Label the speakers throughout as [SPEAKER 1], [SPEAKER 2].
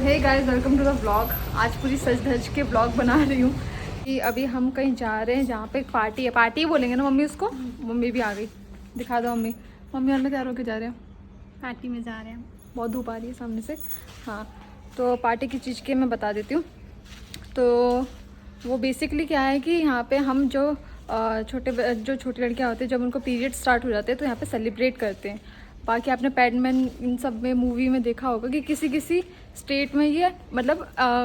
[SPEAKER 1] Hey guys, welcome to the vlog. आज पूरी सज धज के व्लॉग बना रही हूँ कि अभी हम कहीं जा रहे हैं जहाँ पे एक पार्टी है। पार्टी ही बोलेंगे ना मम्मी उसको। मम्मी भी आ गई, दिखा दो मम्मी। मम्मी और मैं तैयार होके जा रहे हैं,
[SPEAKER 2] पार्टी में जा रहे हैं।
[SPEAKER 1] बहुत धूप आ रही है सामने से। हाँ, तो पार्टी की चीज़ के मैं बता देती हूँ। तो वो बेसिकली क्या है कि यहाँ पे हम जो छोटी लड़कियाँ होती हैं, जब उनको पीरियड स्टार्ट हो जाते हैं तो यहाँ पे सेलिब्रेट करते हैं। बाकी आपने पैडमैन इन सब में मूवी में देखा होगा कि किसी किसी स्टेट में ये मतलब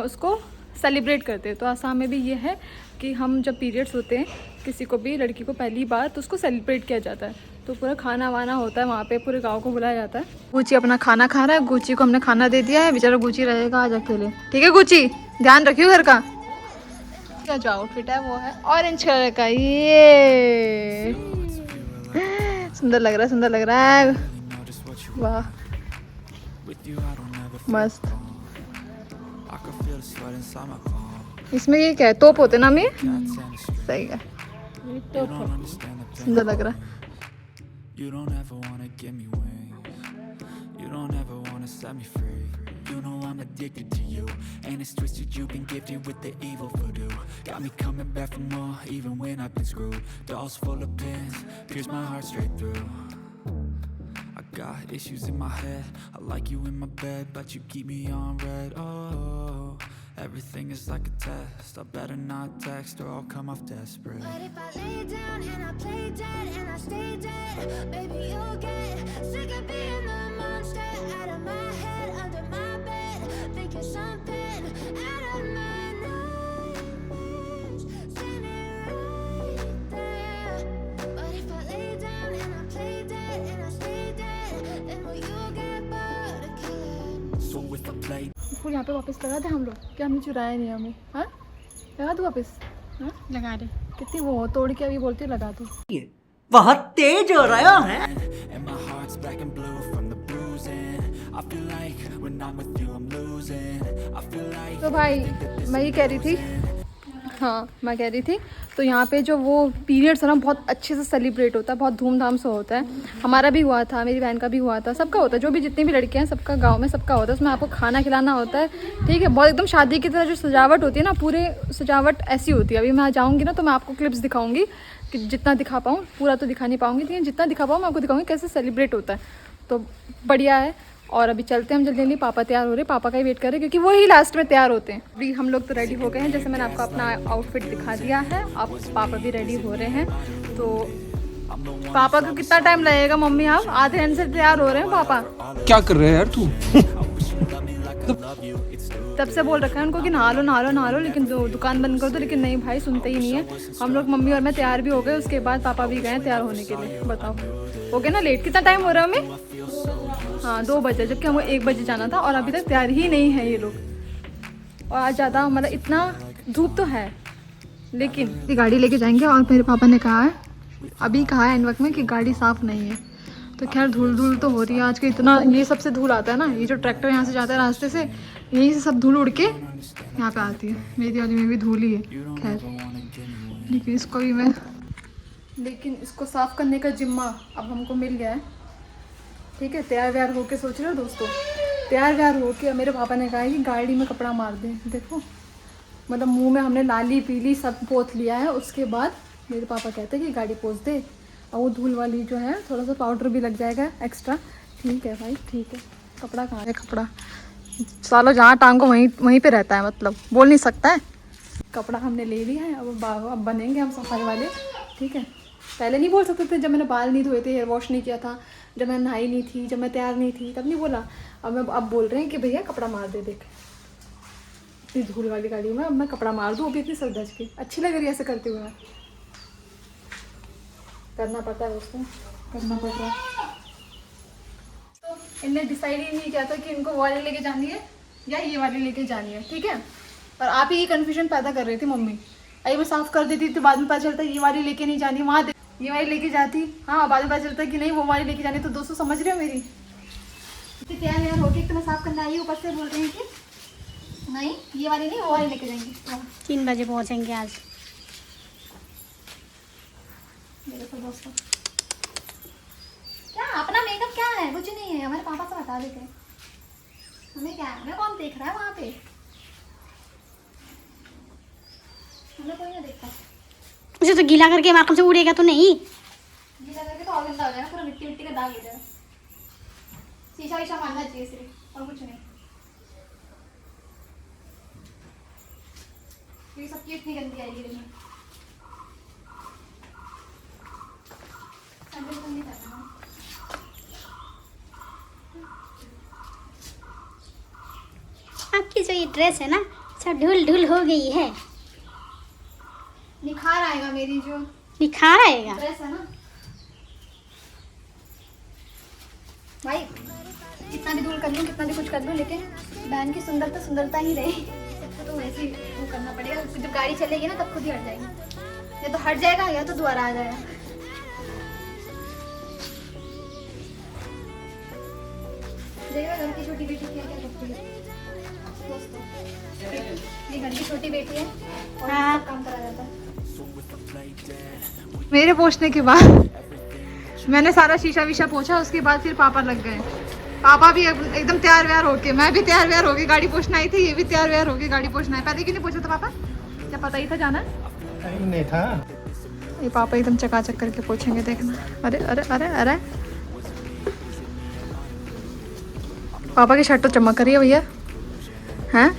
[SPEAKER 1] उसको सेलिब्रेट करते हैं। तो आसाम में भी ये है कि हम जब पीरियड्स होते हैं किसी को भी, लड़की को पहली बार, तो उसको सेलिब्रेट किया जाता है। तो पूरा खाना वाना होता है वहाँ पे, पूरे गांव को बुलाया जाता है। गुची अपना खाना खा रहा है। गुची को हमने खाना दे दिया है, बेचारा गुची रहेगा आज अकेले। ठीक है गुची, ध्यान रखियो घर का। क्या जो आउटफिट है वो है ऑरेंज कलर का। ये सुंदर लग रहा है, सुंदर लग रहा है। वाह, मस्त। इसमें ये क्या है, तोप होते ना? मैं सही है, तोप है, सुंदर लग रहा है। You don't ever wanna give me wings. You don't ever wanna set me free. You know I'm addicted to you, and it's twisted. You've been gifted with the evil voodoo. Got me coming back for more, even when I've been screwed. Dolls full of pins, pierce my heart straight through. I got issues in my head. I like you in my bed, but you keep me on red. Oh, everything is like a test. I better not text or I'll come off desperate. But if I lay down and I play dead and I stay dead, baby you'll get sick of being the monster out of my head, under my bed, thinking something out of my nightmares, standing right there. But if I lay down and I play dead and I stay dead, then will you get bored of killing? So if I play फूल यहाँ पे वापस लगा दे हम लोग, क्या हमने चुराया नहीं हमें? हाँ, लगा दूँ वापस? हाँ,
[SPEAKER 2] लगा दे।
[SPEAKER 1] कितनी वो तोड़ के अभी बोलती है लगा दूँ।
[SPEAKER 3] बहुत तेज हो रहा है।
[SPEAKER 1] तो भाई मैं ये कह रही थी, हाँ मैं कह रही थी, तो यहाँ पे जो वो पीरियड्स है ना बहुत अच्छे से सेलिब्रेट होता है, बहुत धूमधाम से होता है। हमारा भी हुआ था, मेरी बहन का भी हुआ था, सबका होता है। जो भी जितनी भी लड़कियाँ हैं सबका गांव में सबका होता है। उसमें आपको खाना खिलाना होता है, ठीक है। बहुत एकदम शादी की तरह जो सजावट होती है ना, पूरे सजावट ऐसी होती है। अभी मैं जाऊँगी ना तो मैं आपको क्लिप्स दिखाऊँगी कि जितना दिखा पाऊँ, पूरा तो दिखा नहीं पाऊँगी, लेकिन जितना दिखा पाऊँ मैं आपको दिखाऊँगी कैसे सेलिब्रेट होता है। तो बढ़िया है। और अभी चलते हैं हम जल्दी जल्दी। पापा तैयार हो रहे हैं, पापा का ही वेट कर रहे हैं क्योंकि वो ही लास्ट में तैयार होते हैं। अभी हम लोग तो रेडी हो गए हैं, जैसे मैंने आपको अपना आउटफिट दिखा दिया है। अब पापा भी रेडी हो रहे हैं। तो पापा को कितना टाइम लगेगा? मम्मी आप आधे घंटे से तैयार हो रहे हैं। पापा
[SPEAKER 4] क्या कर रहे हैं यार तू?
[SPEAKER 1] तब से बोल रखा है उनको कि नहा लो नहा लो नहा लो, लेकिन दुकान बंद कर दो, लेकिन नहीं भाई सुनते ही नहीं है। हम लोग मम्मी और मैं तैयार भी हो गए, उसके बाद पापा भी गए तैयार होने के लिए। बताओ हो गया ना लेट? कितना टाइम हो रहा है हमें? हाँ 2 बजे, जबकि हमें 1 बजे जाना था और अभी तक तैयार ही नहीं है ये लोग। और आज ज़्यादा मतलब इतना धूप तो है, लेकिन ये गाड़ी लेके जाएंगे। और मेरे पापा ने कहा है, अभी कहा है एंड वक्त में, कि गाड़ी साफ़ नहीं है। तो खैर धूल धूल तो हो रही है आज के, इतना ये सबसे धूल आता है ना, ये जो ट्रैक्टर यहाँ से जाता है रास्ते से, यहीं से सब धूल उड़ के यहाँ पे आती है। मेरी वाली में भी धूल ही है खैर, लेकिन इसको भी मैं, लेकिन इसको साफ़ करने का जिम्मा अब हमको मिल गया है। ठीक है, तैयार व्यार होके सोच रहे हो दोस्तों, तैयार व्यार होके मेरे पापा ने कहा है कि गाड़ी में कपड़ा मार दें। देखो मतलब मुंह में हमने लाली पीली सब पोत लिया है। उसके बाद मेरे पापा कहते हैं कि गाड़ी पोंछ दे, और वो धूल वाली जो है थोड़ा सा पाउडर भी लग जाएगा एक्स्ट्रा। ठीक है भाई ठीक है। कपड़ा कहाँ है? कपड़ा सालों जहाँ टांग को वहीं पे रहता है, मतलब बोल नहीं सकता है। कपड़ा हमने ले लिया है, अब बनेंगे हम सफाई वाले। ठीक है, पहले नहीं बोल सकते थे जब मैंने बाल नहीं धोए थे, हेयर वॉश नहीं किया था, जब मैं नहाई नहीं थी, जब मैं तैयार नहीं थी, तब नहीं बोला। अब बोल रहे हैं कि भैया कपड़ा मार दे। देख इतनी धूल वाली गाड़ी में अब मैं कपड़ा मार दूँ? अभी इतनी सज धज के अच्छी लग रही है ऐसे करते हुए। करना पड़ता है दोस्तों, करना पड़ रहा है। तो इनने डिसाइड ही नहीं किया था कि इनको वो वाली लेके जानी है या ये वाली लेके जानी है। ठीक है, और आप ही कन्फ्यूजन पैदा कर रही थी मम्मी। अरे मैं साफ कर देती तो बाद में पता चलता ये वाली लेके नहीं जानी, वहाँ ये वाली लेके जाती। हाँ, बाद में पता चलता कि नहीं वो वाली लेके जानी। तो दोस्तों समझ रहे हो मेरी? तैयार यार होके तो मैं साफ करना आई, ऊपर से बोल रही हूँ कि नहीं ये वाली नहीं वो वाली लेके जाएंगी।
[SPEAKER 2] 3 बजे पहुँचेंगे आज।
[SPEAKER 1] देखो दोस्तों, क्या अपना मेकअप क्या है? कुछ नहीं है, हमारे पापा से बता देते हैं। हमें क्या है, हमें कौन देख रहा है वहाँ पे? हमें कोई नहीं देखता।
[SPEAKER 2] उसे तो गीला करके माखन से उड़ेगा तो नहीं।
[SPEAKER 1] गीला करके तो और गंदा हो जाएगा, पूरा मिट्टी मिट्टी का दाग हो जाएगा। शीशा वीशा मारना चाहिए सिर्फ, और कुछ नहीं। ये सबकी इतनी गंदी आएगी लेकिन संडे को नहीं करना।
[SPEAKER 2] आपकी जो ये ड्रेस है ना सब ढुल ढुल हो गई है।
[SPEAKER 1] निखार आएगा मेरी जो
[SPEAKER 2] निखार आएगा।
[SPEAKER 1] ड्रेस है ना भाई, कितना भी धूल कर लूँ, कितना भी कुछ कर लूँ, लेकिन बहन की सुंदरता सुंदरता ही रही। तो वैसे ही वो करना पड़ेगा। जब गाड़ी चलेगी ना तब खुद ही हट जाएगी, या तो हट जाएगा या तो दोबारा आ जाएगा। देखिएगा घर की छोटी बेटी क्या क्या करती है दोस्तों। ये घर की छोटी बेटी है और सब काम करा जाता है। मेरे पोंछने के बाद मैंने सारा शीशा वीशा पोंछा, उसके बाद फिर पापा लग गए। पापा भी एकदम तैयार व्यार होके, मैं भी तैयार व्यार होके गाड़ी पोंछना आई थी, ये भी तैयार व्यार होके गाड़ी पोंछना है। पहले क्यों नहीं पोंछा था पापा? क्या पता ही था जाना?
[SPEAKER 4] टाइम नहीं था।
[SPEAKER 1] ये पापा एकदम चकाचक करके पोंछेंगे, देखना। अरे अरे अरे अरे, पापा की शर्ट तो चमक रही है भैया, हैं?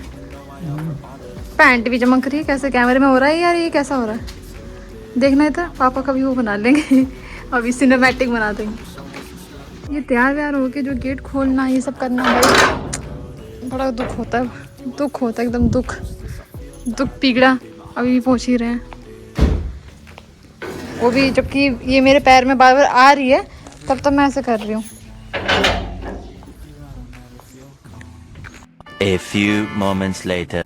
[SPEAKER 1] पैंट भी चमक रही है। कैसे कैमरे में हो रहा है यार, ये कैसा हो रहा है? देखना है था पापा कभी वो बना लेंगे अभी सिनेमैटिक बना देंगे। ये तैयार व्यार होके जो गेट खोलना, ये सब करना भाई बड़ा दुख होता है, दुख होता है एकदम दुख, दुख पिघला। अभी भी पहुँच ही रहे हैं, वो भी जबकि ये मेरे पैर में बार बार आ रही है, तब तक मैं ऐसे कर रही हूँ।
[SPEAKER 5] A few moments later.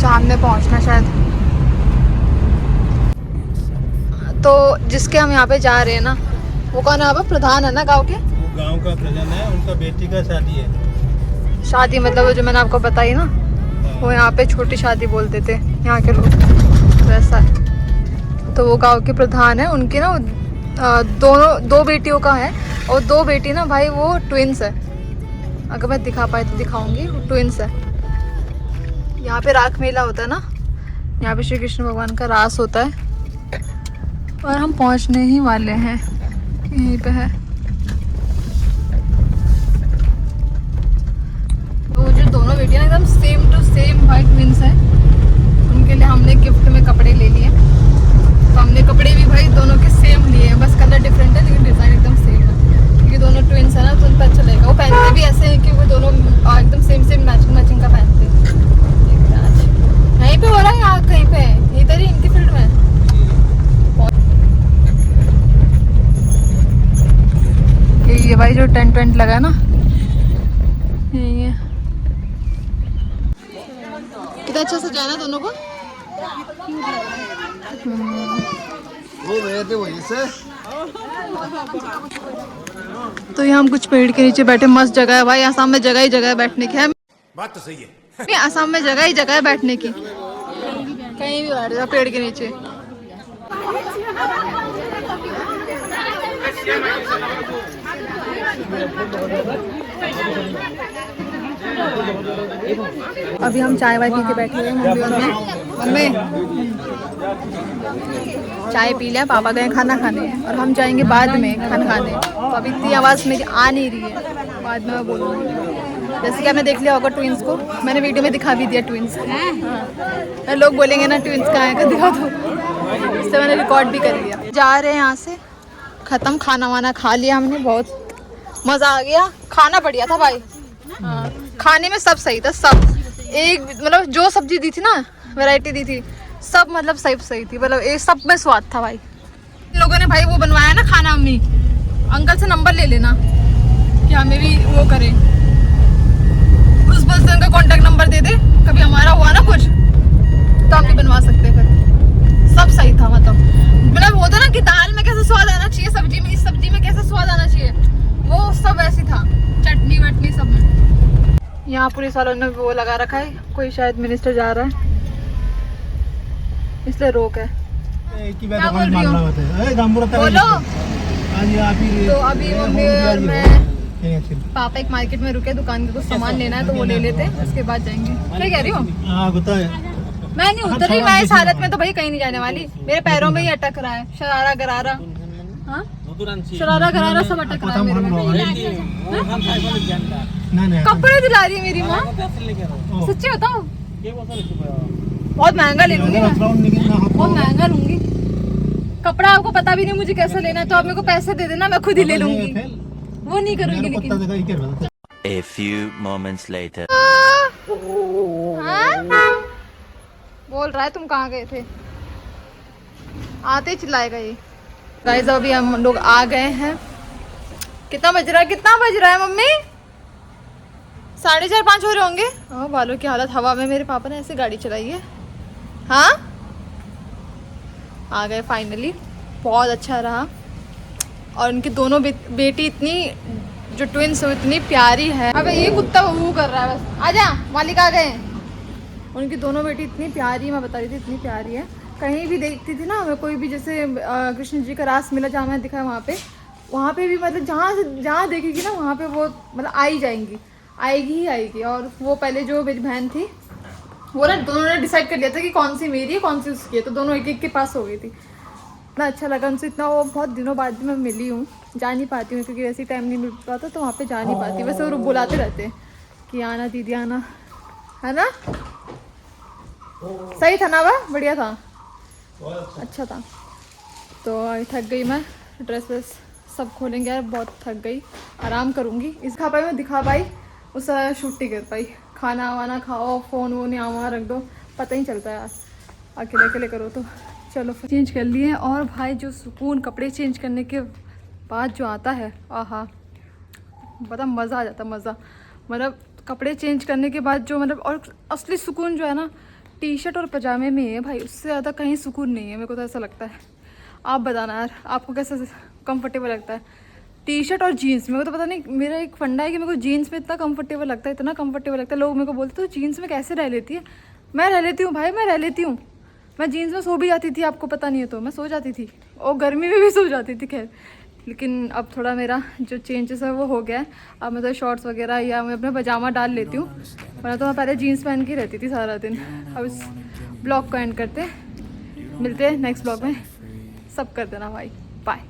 [SPEAKER 1] सामने पहुंचना शायद, तो जिसके हम यहाँ पे जा रहे हैं ना, वो कौन है? अब प्रधान है ना गांव के?
[SPEAKER 4] वो गांव का प्रधान है, उनका बेटी का शादी है।
[SPEAKER 1] शादी मतलब वो जो मैंने आपको बताई ना, वो यहाँ पे छोटी शादी बोलते थे यहाँ के लोग, वैसा है। तो वो गांव के प्रधान है, उनकी ना दो बेटियों का है, और दो बेटी ना भाई वो ट्विंस है। अगर मैं दिखा पाए तो दिखाऊंगी, वो ट्विंस है। यहाँ पे राख मेला होता है ना, यहाँ पे श्री कृष्ण भगवान का रास होता है, और हम पहुँचने ही वाले हैं, यहीं पे है। तो जो दोनों बेटियां एकदम same to same white twins हैं, उनके लिए हमने गिफ्ट में कपड़े ले लिए। तो हमने कपड़े भी भाई दोनों के सेम लिए हैं, बस कलर डिफरेंट है लेकिन डिज़ाइन एकदम सेम है, क्योंकि दोनों ट्विंस है ना, तो उन पर अच्छा लगेगा। वो पहनते भी ऐसे हैं कि वो दोनों एकदम सेम मैचिंग मैचिंग का पहनते हैं। यहीं पे हो रहा है या कहीं पे है? इधर ही इनकी फील्ड में। ये भाई जो टेंट वेंट लगा है ना, यही है। कितना अच्छा सजाना दोनों को।
[SPEAKER 4] वो गए थे वहीं से।
[SPEAKER 1] तो यहाँ हम कुछ पेड़ के नीचे बैठे, मस्त जगह है भाई। आसाम में जगह ही जगह है बैठने की। है
[SPEAKER 4] बात तो सही है।
[SPEAKER 1] आसाम में जगह ही जगह है बैठने की, कहीं भी बैठ जाओ पेड़ के नीचे। अभी हम चाय वाय पी के बैठे हुए हैं, मम्मी और मैं। मम्मी चाय पी लिया, पापा गए खाना खाने, और हम जाएंगे बाद में खाना खाने। तो अभी इतनी आवाज़ मेरी आ नहीं रही है, बाद में मैं बोलूँगी। जैसे कि आपने देख लिया होगा ट्विंस को, मैंने वीडियो में दिखा भी दिया ट्विंस। हाँ, लोग बोलेंगे ना ट्विंस कहाँ है, का दिखा दो, इससे मैंने रिकॉर्ड भी कर लिया। जा रहे हैं यहाँ से, ख़त्म। खाना वाना खा लिया हमने, बहुत मज़ा आ गया। खाना बढ़िया था भाई, हाँ, खाने में सब सही था, सब एक मतलब जो सब्जी दी थी ना, वैरायटी दी थी, सब मतलब सही थी, मतलब एक सब में स्वाद था भाई। लोगों ने भाई वो बनवाया ना खाना, अम्मी अंकल से नंबर ले लेना कि हमें भी वो करें, उस पर्सन का कॉन्टेक्ट नंबर दे दे, कभी हमारा हुआ ना कुछ तो हम भी बनवा सकते। फिर सब सही था, मतलब वो था ना कि दाल में कैसा स्वाद आना चाहिए, सब्जी में, इस सब्जी में कैसा स्वाद आना चाहिए, वो सब ऐसी था, चटनी वटनी सब में। यहाँ पुलिस वालों ने वो लगा रखा है, कोई शायद मिनिस्टर जा रहा है इसलिए रोक है।
[SPEAKER 4] एक ही
[SPEAKER 1] क्या
[SPEAKER 4] बात
[SPEAKER 1] बोल रही हो?
[SPEAKER 4] होता है गांबुरा
[SPEAKER 1] बोलो।
[SPEAKER 4] आज आप ही
[SPEAKER 1] तो अभी मम्मी और मैं
[SPEAKER 4] मैं
[SPEAKER 1] पापा एक मार्केट में रुके, दुकान के कुछ सामान लेना है तो वो ले लेते हैं, उसके बाद जाएंगे। क्या कह रही हो?
[SPEAKER 4] हाँ होता है।
[SPEAKER 1] मैं नहीं उतर रही, मैं इस हालत में तो भाई कहीं नहीं जाने वाली। मेरे पैरों में ही अटक रहा है, शरारा गरारा। हाँ? शरारा गरारा सब अटक रहा है मेरे में।
[SPEAKER 4] नहीं
[SPEAKER 1] कपड़े दिला रही है मेरी माँ, सच्ची बताओ। बहुत महंगा ले लूंगी मैं, बहुत महंगा लूंगी। कपड़ा आपको पता भी नहीं मुझे कैसे लेना है, तो आप मेरे को पैसे दे देना, मैं खुद ही ले लूंगी। वो नहीं करूंगी लेकिन।
[SPEAKER 5] A few moments later.
[SPEAKER 1] हाँ? बोल रहा है तुम कहाँ गए थे, आते ही चिल्लाएगा ये। गाइस अभी हम लोग आ गए हैं। कितना बज रहा है, कितना बज रहा है मम्मी? 4:30-5 हो रहे होंगे। हाँ, बालों की हालत हवा में मेरे पापा ने ऐसे गाड़ी चलाई है। हाँ आ गए फाइनली, बहुत अच्छा रहा। और उनकी दोनों बेटी इतनी, जो ट्विंस हो, इतनी प्यारी है। अबे ये कुत्ता वो कर रहा है, बस आजा, मालिक आ गए। उनकी दोनों बेटी इतनी प्यारी, मैं बता रही थी इतनी प्यारी है। कहीं भी देखती थी ना मैं, कोई भी जैसे कृष्ण जी का रास मेला जहाँ मैं दिखा वहाँ पे भी मतलब जहाँ देखेगी ना वहाँ पे वो मतलब आई जाएंगी, आएगी ही आएगी। और वो पहले जो मेरी बहन थी वो ना, दोनों ने डिसाइड कर लिया था कि कौन सी मेरी है कौन सी उसकी है, तो दोनों एक एक के पास हो गई थी। इतना अच्छा लगा उनसे, इतना वो बहुत दिनों बाद मैं मिली हूँ। जा नहीं पाती हूँ क्योंकि वैसे टाइम नहीं मिल पाता, तो वहाँ पे जा नहीं पाती। वैसे वो बुलाते रहते हैं कि आना दीदी आना, है ना? सही था ना? वह बढ़िया था, अच्छा था। तो थक गई मैं, ड्रेस वेस सब खोलेंगे यार, बहुत थक गई, आराम करूँगी। इस खा पाई मैं दिखा पाई, उस शूट नहीं कर पाई। खाना वाना खाओ, फ़ोन वोन यहाँ वहाँ रख दो, पता ही चलता है यार, अकेले अकेले करो तो। चलो फिर चेंज कर लिए। और भाई जो सुकून कपड़े चेंज करने के बाद जो आता है, आहा, बड़ा मज़ा आ जाता, मज़ा। मतलब कपड़े चेंज करने के बाद जो मतलब, और असली सुकून जो है ना, टी शर्ट और पजामे में है भाई, उससे ज़्यादा कहीं सुकून नहीं है, मेरे को तो ऐसा लगता है। आप बताना यार, आपको कैसा कंफर्टेबल लगता है? टी शर्ट और जीन्स, मेरे को तो पता नहीं, मेरा एक फंडा है कि मेरे को जीन्स में इतना कंफर्टेबल लगता है, इतना कंफर्टेबल लगता है। लोग मेरे को बोलते तो जीन्स में कैसे रह लेती है? मैं रह लेती हूँ भाई, मैं रह लेती हूँ। मैं जीन्स में सो भी जाती थी, आपको पता नहीं है तो मैं सो जाती थी, और गर्मी में भी सो जाती थी। खैर, लेकिन अब थोड़ा मेरा जो चेंजेस है वो हो गया है। अब मैं तो शॉर्ट्स वगैरह या मैं अपने पजामा डाल लेती हूँ, वरना तो मैं पहले जीन्स पहन के रहती थी सारा दिन। अब इस ब्लॉग को एंड करते हैं, मिलते हैं नेक्स्ट ब्लॉग में। सब कर देना भाई, बाय।